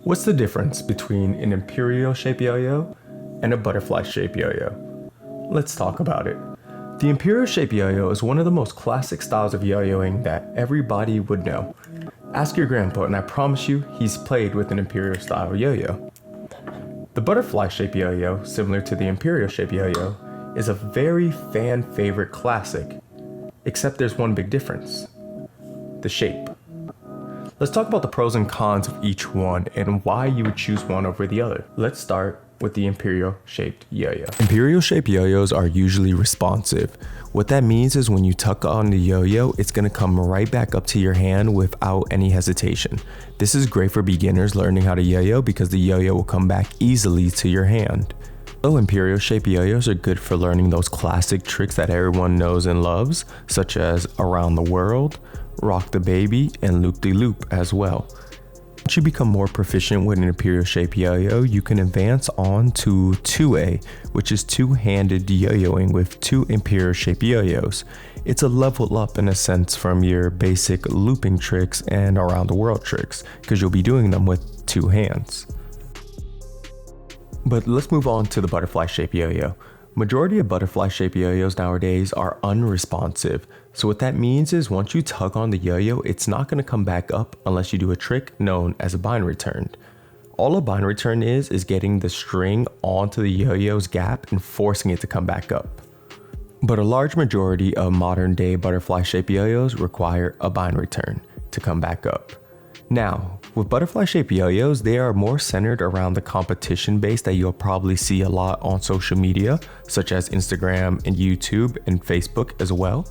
What's the difference between an imperial shaped yo-yo and a butterfly shaped yo-yo? Let's talk about it. The imperial shaped yo-yo is one of the most classic styles of yo-yoing that everybody would know. Ask your grandpa and I promise you he's played with an imperial style yo-yo. The butterfly shaped yo-yo, similar to the imperial shaped yo-yo, is a very fan favorite classic, except there's one big difference: the shape. Let's talk about the pros and cons of each one and why you would choose one over the other. Let's start with the imperial shaped yo-yo. Imperial shaped yo-yos are usually responsive. What that means is when you tuck on the yo-yo, it's going to come right back up to your hand without any hesitation. This is great for beginners learning how to yo-yo because the yo-yo will come back easily to your hand. So imperial shaped yo-yos are good for learning those classic tricks that everyone knows and loves, such as around the world, rock the baby, and loop-de-loop as well. Once you become more proficient with an imperial shaped yo-yo, you can advance on to 2A, which is two-handed yo-yoing with two imperial shaped yo-yos. It's a level up in a sense from your basic looping tricks and around the world tricks, because you'll be doing them with two hands. But let's move on to the butterfly shaped yo-yo. Majority of butterfly shaped yo-yos nowadays are unresponsive. So what that means is once you tug on the yo-yo, it's not going to come back up unless you do a trick known as a bind return. All a bind return is getting the string onto the yo-yo's gap and forcing it to come back up. But a large majority of modern day butterfly shaped yo-yos require a bind return to come back up. Now, with butterfly shaped yo-yos, they are more centered around the competition base that you'll probably see a lot on social media, such as Instagram and YouTube and Facebook as well.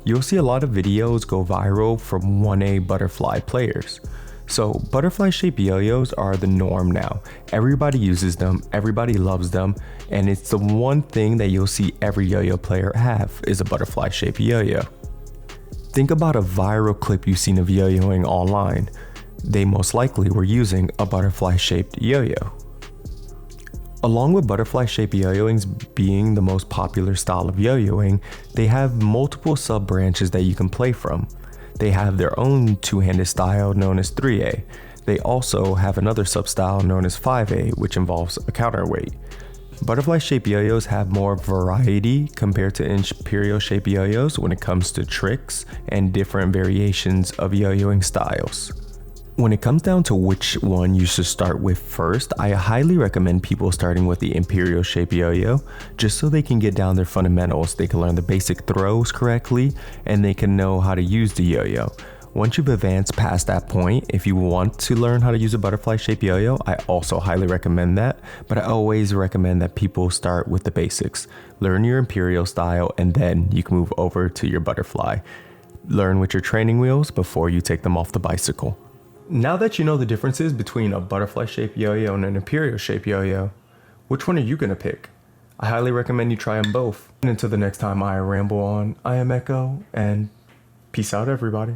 You'll see a lot of videos go viral from 1A butterfly players. So butterfly shaped yo-yos are the norm now. Everybody uses them, everybody loves them, and it's the one thing that you'll see every yo-yo player have is a butterfly shaped yo-yo. Think about a viral clip you've seen of yo-yoing online. They most likely were using a butterfly shaped yo-yo. Along with butterfly shaped yo-yoings being the most popular style of yo-yoing, they have multiple sub-branches that you can play from. They have their own two-handed style known as 3A. They also have another sub-style known as 5A, which involves a counterweight. Butterfly shaped yo-yos have more variety compared to imperial shaped yo-yos when it comes to tricks and different variations of yo-yoing styles. When it comes down to which one you should start with first, I highly recommend people starting with the imperial shaped yo-yo, just so they can get down their fundamentals, they can learn the basic throws correctly, and they can know how to use the yo-yo. Once you've advanced past that point, if you want to learn how to use a butterfly shaped yo-yo, I also highly recommend that, but I always recommend that people start with the basics. Learn your imperial style and then you can move over to your butterfly. Learn with your training wheels before you take them off the bicycle. Now that you know the differences between a butterfly shaped yo-yo and an imperial shaped yo-yo, which one are you going to pick? I highly recommend you try them both. And until the next time I ramble on, I am Echo, and peace out everybody.